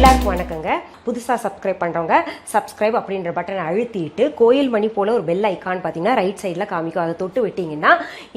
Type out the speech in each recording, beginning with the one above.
எல்லாருக்கும் வணக்கங்க. புதுசாக சப்ஸ்கிரைப் பண்ணுறவங்க சப்ஸ்கிரைப் அப்படின்ற பட்டனை அழுத்திட்டு கோயில் மணி போல் ஒரு பெல் ஐக்கான் பார்த்தீங்கன்னா ரைட் சைடில் காமிக்கும். அதை தொட்டு விட்டிங்கன்னா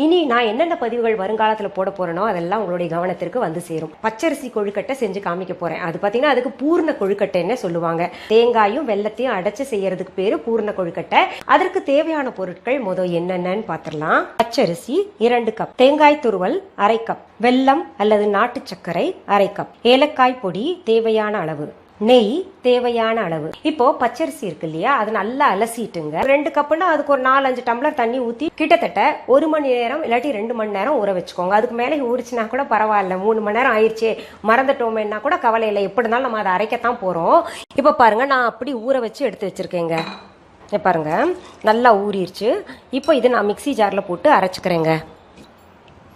இனி நான் என்னென்ன பதிவுகள் வருங்காலத்தில் போட போகிறேனோ அதெல்லாம் உங்களுடைய கவனத்திற்கு வந்து சேரும். பச்சரிசி கொழுக்கட்டை செஞ்சு காமிக்க போகிறேன். அது பார்த்தீங்கன்னா அதுக்கு பூர்ண கொழுக்கட்டைன்னு சொல்லுவாங்க. தேங்காயும் வெல்லத்தையும் அடைச்சு செய்யறதுக்கு பேர் பூர்ண கொழுக்கட்டை. அதற்கு தேவையான பொருட்கள் என்னென்னு பார்த்துடலாம். பச்சரிசி 2 கப், தேங்காய் துருவல் 1/2 கப், வெல்லம் அல்லது நாட்டு சர்க்கரை 1/2 கப், ஏலக்காய் பொடி தேவையான அளவு, நெய் தேவையான அளவு. இப்போ பச்சரிசி இருக்கு இல்லையா, அது நல்லா அலசிட்டுங்க. 2 கப்புனா அதுக்கு ஒரு 4-5 டம்ளர் தண்ணி ஊற்றி கிட்டத்தட்ட 1 மணி நேரம் இல்லாட்டி 2 மணி நேரம் ஊற வச்சுக்கோங்க. அதுக்கு மேலே ஊறிச்சுனா கூட பரவாயில்ல. 3 மணி நேரம் ஆயிடுச்சு மறந்துட்டோமேன்னா கூட கவலை இல்லை. எப்படி இருந்தாலும் நம்ம அதை அரைக்கத்தான் போறோம். இப்போ பாருங்க, நான் அப்படி ஊற வச்சு எடுத்து வச்சிருக்கேங்க. பாருங்க, நல்லா ஊறிடுச்சு. இப்போ இதை நான் மிக்சி ஜாரில் போட்டு அரைச்சிக்கிறேங்க.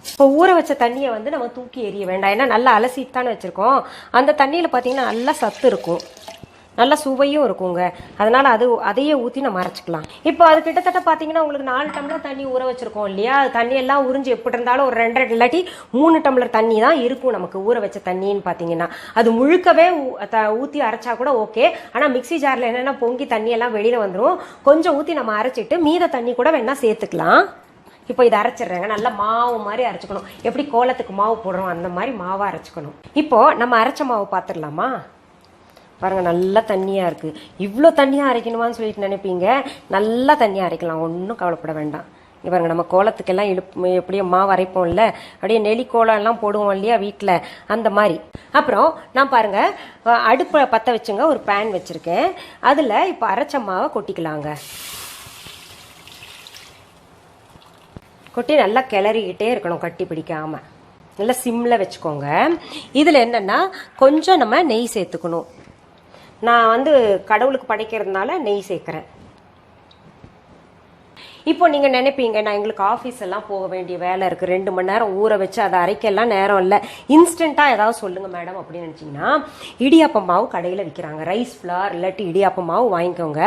இப்போ ஊற வச்ச தண்ணியை நம்ம தூக்கி எறிய வேண்டாம். ஏன்னா நல்லா அலசிட்டு தானே வச்சுருக்கோம். அந்த தண்ணியில் பார்த்தீங்கன்னா நல்லா சத்து இருக்கும், நல்லா சுவையும் இருக்குங்க. அதனால் அதையே ஊற்றி நம்ம அரைச்சிக்கலாம். இப்போ அது கிட்டத்தட்ட பார்த்தீங்கன்னா உங்களுக்கு 4 டம்ளர் தண்ணி ஊற வச்சுருக்கோம் இல்லையா. தண்ணியெல்லாம் உறிஞ்சு எப்படி இருந்தாலும் ஒரு 2 இல்லாட்டி 3 டம்ளர் தண்ணி தான் இருக்கும் நமக்கு ஊற வச்ச தண்ணின்னு பார்த்தீங்கன்னா. அது முழுக்கவே ஊற்றி அரைச்சா கூட ஓகே. ஆனால் மிக்சி ஜாரில் என்னென்னா பொங்கி தண்ணியெல்லாம் வெளியில் வந்துடும். கொஞ்சம் ஊற்றி நம்ம அரைச்சிட்டு மீத தண்ணி கூட வேணால் சேர்த்துக்கலாம். இப்போ இதை அரைச்சிடுறேங்க. நல்லா மாவு மாதிரி அரைச்சிக்கணும். எப்படி கோலத்துக்கு மாவு போடுறோம் அந்த மாதிரி மாவாக அரைச்சிக்கணும். இப்போ நம்ம அரைச்ச மாவு பார்த்துடலாமா. பாருங்க, நல்லா தண்ணியாக இருக்குது. இவ்வளோ தண்ணியாக அரைக்கணுமான்னு சொல்லிட்டு நினைப்பீங்க. நல்லா தண்ணியாக அரைக்கலாம், ஒன்றும் கவலைப்பட வேண்டாம். இங்கே பாருங்க, நம்ம கோலத்துக்கெல்லாம் எப்படியும் மாவு அரைப்போம் இல்லை, அப்படியே நெலிக்கோலம் எல்லாம் போடுவோம் இல்லையா வீட்டில், அந்த மாதிரி. அப்புறம் நான் பாருங்க, அடுப்பை பற்ற வச்சுங்க, ஒரு பேன் வச்சுருக்கேன். அதில் இப்போ அரைச்ச மாவை கொட்டிக்கலாங்க. கொட்டி நல்லா கிளறிக்கிட்டே இருக்கணும், கட்டி பிடிக்காம. நல்லா சிம்மில் வச்சுக்கோங்க. இதில் என்னென்னா கொஞ்சம் நம்ம நெய் சேர்த்துக்கணும். நான் கடவுளுக்கு படைக்கிறதுனால நெய் சேர்க்குறேன். இப்போ நீங்கள் நினைப்பீங்க, நான் எங்களுக்கு ஆஃபீஸ் எல்லாம் போக வேண்டிய வேலை இருக்குது, 2 மணி நேரம் ஊற வச்சு அதை அரைக்கலாம் நேரம் இல்லை, இன்ஸ்டண்ட்டாக ஏதாவது சொல்லுங்கள் மேடம் அப்படின்னு நினச்சிங்கன்னா, இடியாப்ப மாவு கடையில் விற்கிறாங்க. ரைஸ் ஃப்ளார் இல்லாட்டி இடியாப்ப மாவு வாங்கிக்கோங்க.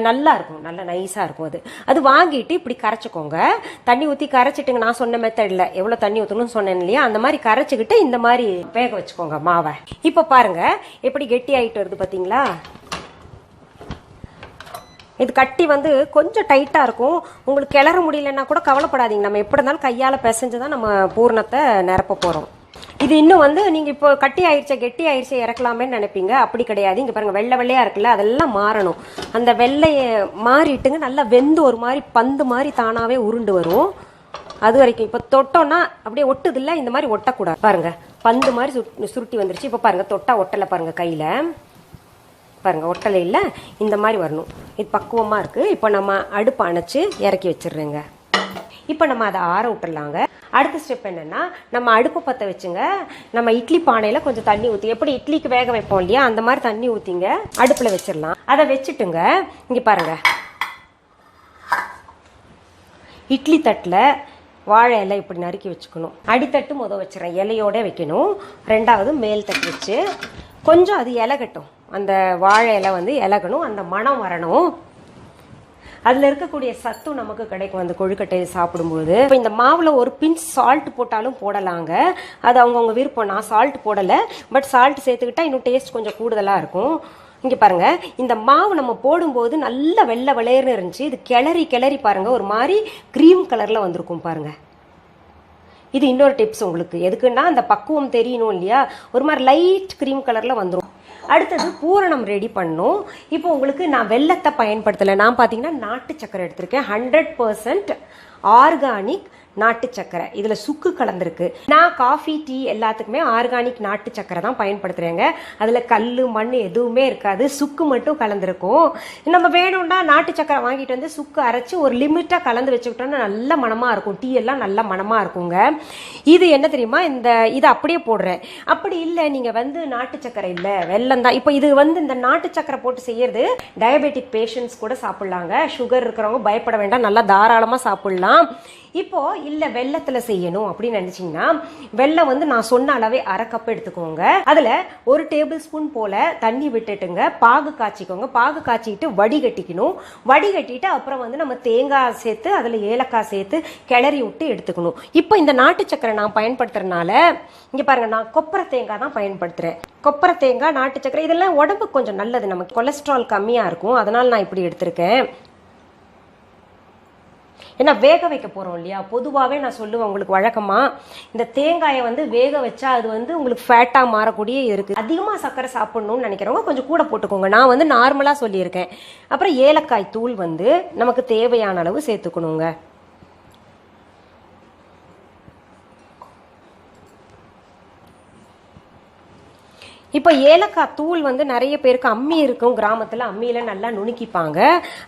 நல்லா இருக்கும், நல்லா நைஸாக இருக்கும். அது வாங்கிட்டு இப்படி கரைச்சிக்கோங்க. தண்ணி ஊற்றி கரைச்சிட்டுங்க. நான் சொன்ன மெத்தடில் எவ்வளோ தண்ணி ஊற்றணும்னு சொன்னேன் இல்லையா, அந்த மாதிரி கரைச்சிக்கிட்டு இந்த மாதிரி வேக வச்சுக்கோங்க மாவை. இப்போ பாருங்கள் எப்படி கெட்டி ஆகிட்டு வருது பார்த்தீங்களா. இது கட்டி கொஞ்சம் டைட்டாக இருக்கும். உங்களுக்கு கிளற முடியலன்னா கூட கவலைப்படாதீங்க. நம்ம எப்படி இருந்தாலும் கையால் பிசைஞ்சு தான் நம்ம பூர்ணத்தை நிரப்ப போகிறோம். இது இன்னும் நீங்கள் இப்போ கட்டி ஆயிடுச்சா கெட்டி ஆயிடுச்சா இறக்கலாமேன்னு நினைப்பீங்க. அப்படி கிடையாது. இங்கே பாருங்கள், வெள்ளை வெள்ளையாக இருக்குல்ல, அதெல்லாம் மாறணும். அந்த வெள்ளையை மாறிட்டுங்க நல்லா வெந்து ஒரு மாதிரி பந்து மாதிரி தானாகவே உருண்டு வரும். அது வரைக்கும் இப்போ தொட்டோன்னா அப்படியே ஒட்டுது இல்லை, இந்த மாதிரி ஒட்டக்கூடாது. பாருங்கள், பந்து மாதிரி சுருட்டி வந்துருச்சு. இப்போ பாருங்கள், தொட்டா ஒட்டலை பாருங்கள், கையில் பாருங்கள் ஒட்டலை இல்லை, இந்த மாதிரி வரணும். இது பக்குவமாக இருக்குது. இப்போ நம்ம அடுப்பு அணைச்சி இறக்கி வச்சிடுறேங்க. இப்போ நம்ம அதை ஆற விட்டுடலாங்க. அடுத்த ஸ்டெப் என்னென்னா, நம்ம அடுப்பு பற்ற வச்சுங்க. நம்ம இட்லி பானையில் கொஞ்சம் தண்ணி ஊற்றி, எப்படி இட்லிக்கு வேக வைப்போம் இல்லையா, அந்த மாதிரி தண்ணி ஊற்றிங்க அடுப்பில் வச்சிடலாம். அதை வச்சுட்டுங்க, இங்கே பாருங்கள், இட்லி தட்டில் வாழை இலை இப்படி நறுக்கி வச்சுக்கணும். அடித்தட்டு வச்சுறேன், இலையோட வைக்கணும். 2வது மேல் தட்டு வச்சு கொஞ்சம் அது இலகட்டும். அந்த வாழை இலை இலகணும், அந்த மனம் வரணும். அதில் இருக்கக்கூடிய சத்து நமக்கு கிடைக்கும் அந்த கொழுக்கட்டையை சாப்பிடும்போது. இப்போ இந்த மாவில் ஒரு பிஞ்ச் சால்ட் போட்டாலும் போடலாங்க. அது அவங்கவுங்க விருப்பம். நான் சால்ட் போடலை, பட் சால்ட் சேர்த்துக்கிட்டா இன்னும் டேஸ்ட் கொஞ்சம் கூடுதலாக இருக்கும். இங்கே பாருங்கள், இந்த மாவு நம்ம போடும்போது நல்ல வெள்ளை வெளையர்னு இருந்துச்சு. இது கிளறி பாருங்கள், ஒரு மாதிரி க்ரீம் கலரில் வந்திருக்கும் பாருங்கள். இது இன்னொரு டிப்ஸ் உங்களுக்கு. எதுக்குன்னா அந்த பக்குவம் தெரியணும் இல்லையா, ஒரு மாதிரி லைட் க்ரீம் கலரில் வந்துடும். அடுத்தது பூரணம் ரெடி பண்ணும். இப்போ உங்களுக்கு நான் வெல்லத்தை பயன்படுத்தலை. நான் பார்த்தீங்கன்னா நாட்டு சக்கரை எடுத்திருக்கேன். 100% ஆர்கானிக் நாட்டு சக்கரை. இதில் சுக்கு கலந்துருக்கு. நான் காஃபி டீ எல்லாத்துக்குமே ஆர்கானிக் நாட்டு சக்கரை தான் பயன்படுத்துகிறேங்க. அதில் கல் மண் எதுவுமே இருக்காது, சுக்கு மட்டும் கலந்துருக்கும். நம்ம வேணும்னா நாட்டு சக்கரை வாங்கிட்டு சுக்கு அரைச்சி ஒரு லிமிட்டாக கலந்து வச்சுக்கிட்டோம்னா நல்ல மனமாக இருக்கும். டீ எல்லாம் நல்ல மனமாக இருக்குங்க. இது என்ன தெரியுமா, இதை அப்படியே போடுறேன். அப்படி இல்லை, நீங்கள் நாட்டு சக்கரை இல்லை வெல்லம் தான். இப்போ இது இந்த நாட்டு சக்கரை போட்டு செய்யறது டயபெட்டிக் பேஷண்ட்ஸ் கூட சாப்பிட்லாங்க. சுகர் இருக்கிறவங்க பயப்பட வேண்டாம், நல்லா தாராளமாக சாப்பிட்லாம். இப்போ இல்ல வெல்லத்துல செய்யணும் அப்படின்னு நினைச்சீங்கன்னா வெல்லம் வந்து நான் சொன்ன அளவே அரை கப் எடுத்துக்கோங்க. அதுல 1 டேபிள் ஸ்பூன் போல தண்ணி விட்டுட்டுங்க பாகு காய்ச்சிக்கோங்க. பாகு காய்ச்சிட்டு வடிகட்டிக்கணும். வடிகட்டிட்டு அப்புறம் வந்து நம்ம தேங்காய் சேர்த்து அதுல ஏலக்காய் சேர்த்து கிளறி விட்டு எடுத்துக்கணும். இப்போ இந்த நாட்டு சக்கரை நான் பயன்படுத்துறதுனால இங்க பாருங்க, நான் கொப்பரை தேங்காய் தான் பயன்படுத்துறேன். கொப்பரை தேங்காய், நாட்டு சக்கரை இதெல்லாம் உடம்புக்கு கொஞ்சம் நல்லது, நமக்கு கொலஸ்ட்ரால் கம்மியா இருக்கும், அதனால நான் இப்படி எடுத்திருக்கேன். ஏன்னா வேக வைக்க போறோம் இல்லையா. பொதுவாகவே நான் சொல்லுவேன் உங்களுக்கு வழக்கமா இந்த தேங்காயை வந்து வேக வச்சா அது வந்து உங்களுக்கு ஃபேட்டா மாறக்கூடிய இருக்கு. அதிகமா சர்க்கரை சாப்பிடணும்னு நினைக்கிறவங்க கொஞ்சம் கூட போட்டுக்கோங்க. நான் வந்து நார்மலா சொல்லியிருக்கேன். அப்புறம் ஏலக்காய் தூள் வந்து நமக்கு தேவையான அளவு சேர்த்துக்கணுங்க. இப்போ ஏலக்காய் தூள் வந்து நிறைய பேருக்கு அம்மி இருக்கும், கிராமத்தில் அம்மியில நல்லா நுணுக்கிப்பாங்க.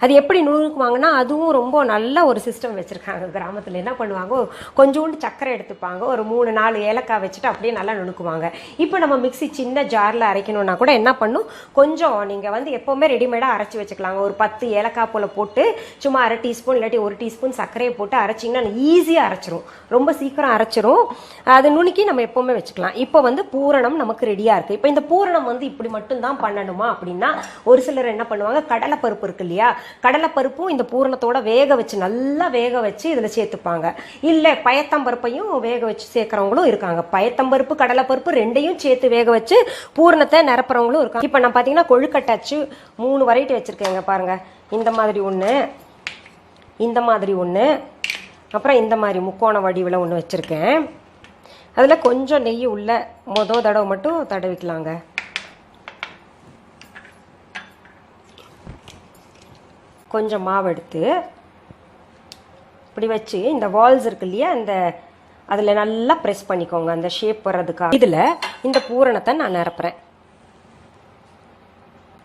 அது எப்படி நுணுக்குவாங்கன்னா அதுவும் ரொம்ப நல்ல ஒரு சிஸ்டம் வச்சிருக்காங்க கிராமத்தில். என்ன பண்ணுவாங்க, கொஞ்சோண்டு சக்கரை எடுத்துப்பாங்க, ஒரு 3-4 ஏலக்காய் வச்சுட்டு அப்படியே நல்லா நுணுக்குவாங்க. இப்போ நம்ம மிக்சி சின்ன ஜாரில் அரைக்கணும்னா கூட என்ன பண்ணும், கொஞ்சம் நீங்கள் வந்து எப்போவுமே ரெடிமேடாக அரைச்சி வச்சுக்கலாங்க. ஒரு 10 ஏலக்காய் போல் போட்டு சும்மா அரை டீஸ்பூன் இல்லாட்டி 1 டீஸ்பூன் சர்க்கரையை போட்டு அரைச்சிங்கன்னா ஈஸியாக அரைச்சிரும், ரொம்ப சீக்கிரம் அரைச்சிரும். அது நுணுக்கி நம்ம எப்போவுமே வச்சுக்கலாம். இப்போ வந்து பூரணம் நமக்கு ரெடியாக இருக்குது. இப்போ இந்த பூரணம் வந்து இப்படி மட்டும் தான் பண்ணணுமா அப்படின்னா ஒரு சிலர் என்ன பண்ணுவாங்க, கடலைப்பருப்பு இருக்கு இல்லையா, கடலைப்பருப்பும் இந்த பூரணத்தோட வேக வச்சு நல்லா வேக வச்சு இதுல சேர்த்துப்பாங்க. இல்ல பயத்தம்பருப்பையும் வேக வச்சு சேர்க்கிறவங்களும் இருக்காங்க. பயத்தம்பருப்பு கடலைப்பருப்பு ரெண்டையும் சேர்த்து வேக வச்சு பூரணத்தை நிரப்புறவங்களும் இருக்காங்க. இப்ப நான் பாத்தீங்கன்னா கொழுக்கட்டாச்சு 3 வெரைட்டி வச்சிருக்கேங்க பாருங்க. இந்த மாதிரி ஒண்ணு, இந்த மாதிரி ஒண்ணு, அப்புறம் இந்த மாதிரி முக்கோண வடிவில் ஒன்று வச்சிருக்கேன். அதில் கொஞ்சம் நெய் உள்ள மொதல் தடவை மட்டும் தடவிக்கலாங்க. கொஞ்சம் மாவு எடுத்து இப்படி வச்சு இந்த வால்ஸ் இருக்கு இல்லையா, இந்த அதில் நல்லா ப்ரெஸ் பண்ணிக்கோங்க அந்த ஷேப் வர்றதுக்காக. இதில் இந்த பூரணத்தை நான் நிரப்புறேன்.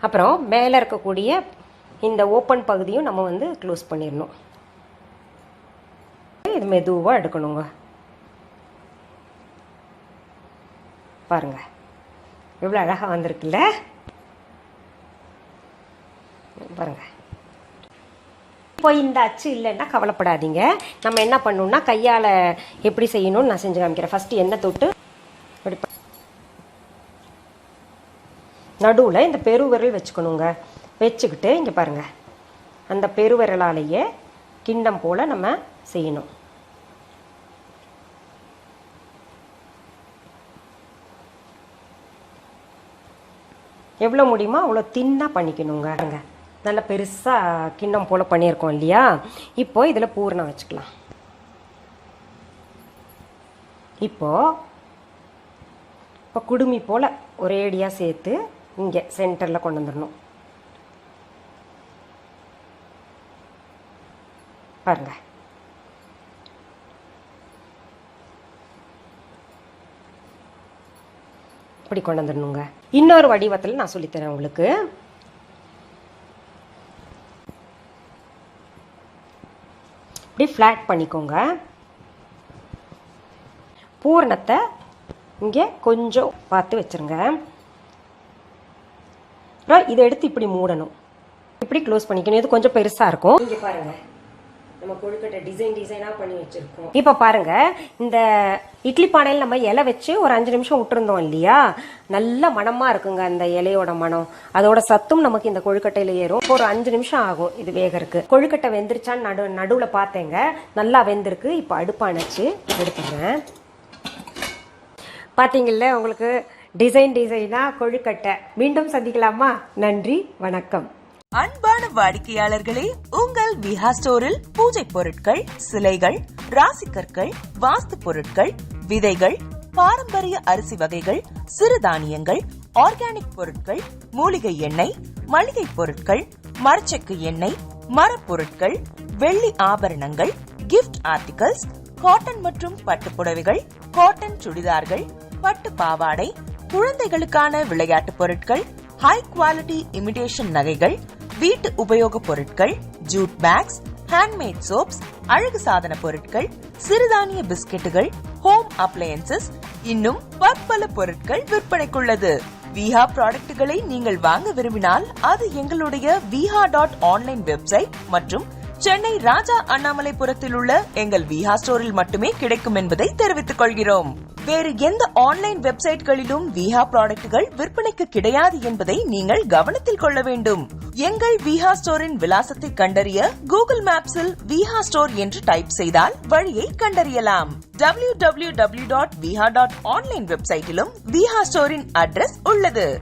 அப்புறம் மேலே இருக்கக்கூடிய இந்த ஓப்பன் பகுதியும் நம்ம வந்து க்ளோஸ் பண்ணிடணும். இது மெதுவாக எடுக்கணுங்க. பாருங்க எவ்வளோ அழகா வந்திருக்குல்ல பாருங்க. இப்போ இந்த அச்சு இல்லைன்னா கவலைப்படாதீங்க. நம்ம என்ன பண்ணணும்னா கையால் எப்படி செய்யணும்னு நான் செஞ்சு காமிக்கிறேன். ஃபர்ஸ்ட் எண்ணெய் தொட்டு நடுவில் இந்த பெருவிரல் வச்சுக்கணுங்க. வச்சுக்கிட்டு இங்கே பாருங்க, அந்த பெருவிரலாலேயே கிண்ணம் போல் நம்ம செய்யணும். எவ்வளோ முடியுமோ அவ்வளோ தின்னாக பண்ணிக்கணுங்க. நல்ல பெருசாக கிண்ணம் போல் பண்ணியிருக்கோம் இல்லையா. இப்போ இதில் பூரணம் வச்சுக்கலாம். இப்போ குடுமி போல் ஒரேடியாக சேர்த்து இங்கே சென்டரில் கொண்டு வந்துடணும். பாருங்க, இப்படி கொண்டு வந்துடணுங்க. இன்னொரு வடிவத்தில் நான் சொல்லித்தரேன் உங்களுக்கு. இப்படி ஃப்ளாட் பண்ணிக்கோங்க. பூரணத்தை இங்கே கொஞ்சம் பார்த்து வச்சிருங்க. அப்புறம் இதை எடுத்து இப்படி மூடணும், இப்படி க்ளோஸ் பண்ணிக்கணும். இது கொஞ்சம் பெருசா இருக்கும். இங்க பாருங்க, நம்ம கொழுக்கட்டை டிசைனா பண்ணி வச்சிருக்கோம். இப்ப பாருங்க, இந்த இட்லி பானையில் நம்ம இலை வச்சு ஒரு 5 நிமிஷம் விட்டுருந்தோம் இல்லையா, நல்ல மணமா இருக்குங்க அந்த இலையோட மனம். அதோட சத்தும் நமக்கு இந்த கொழுக்கட்டையில ஏறும். ஒரு 5 நிமிஷம் ஆகும் இது வேகறதுக்கு. கொழுக்கட்டை வெந்துருச்சான்னு நடுவுல பார்த்தேங்க, நல்லா வெந்திருக்கு. இப்ப அடுப்பு அணைச்சு எடுத்துங்க. பாத்தீங்கல்ல, உங்களுக்கு டிசைனா கொழுக்கட்டை. மீண்டும் சந்திக்கலாமா? நன்றி, வணக்கம். அன்பான வாடிக்கையாளர்களே, உங்கள் விஹா ஸ்டோரில் பூஜை பொருட்கள், சிலைகள், ராசிக்கற்கள், வாஸ்து பொருட்கள், விதைகள், பாரம்பரிய அரிசி வகைகள், சிறுதானியங்கள், ஆர்கானிக் பொருட்கள், மூலிகை எண்ணெய், மளிகை பொருட்கள், மரச்செக்கு எண்ணெய், மரப்பொருட்கள், வெள்ளி ஆபரணங்கள், கிஃப்ட் ஆர்டிகல்ஸ், காட்டன் மற்றும் பட்டு புடவைகள், காட்டன் சுடிதார்கள், பட்டு பாவாடை, குழந்தைகளுக்கான விளையாட்டு பொருட்கள், ஹை குவாலிட்டி இமிடேஷன் நகைகள், வீட்டு உபயோக பொருட்கள், ஜூட் பேக்ஸ், ஹேண்ட்மேட் சோப்ஸ், அழகு சாதன பொருட்கள், சிறுதானிய பிஸ்கெட்டுகள், ஹோம் அப்ளையன்சஸ், இன்னும் பற்பல பொருட்கள் விற்பனைக்குள்ளது. விஹா ப்ராடக்ட்களை நீங்கள் வாங்க விரும்பினால் அது எங்களுடைய viha.online வெப்சைட் மற்றும் சென்னை ராஜா அண்ணாமலைபுரத்தில் உள்ள எங்கள் விஹா ஸ்டோரில் மட்டுமே கிடைக்கும் என்பதை தெரிவித்துக் கொள்கிறோம். வேறு எந்த ஆன்லைன் வெப்சைட்களிலும் விஹா ப்ராடக்ட்கள் விற்பனைக்கு கிடையாது என்பதை நீங்கள் கவனத்தில் கொள்ள வேண்டும். எங்கள் விஹா ஸ்டோரின் விலாசத்தை கண்டறிய கூகுள் மேப்ஸில் விஹா ஸ்டோர் என்று டைப் செய்தால் வழியை கண்டறியலாம். www.viha.online வெப்சைட்டிலும் விஹா ஸ்டோரின் அட்ரஸ் உள்ளது.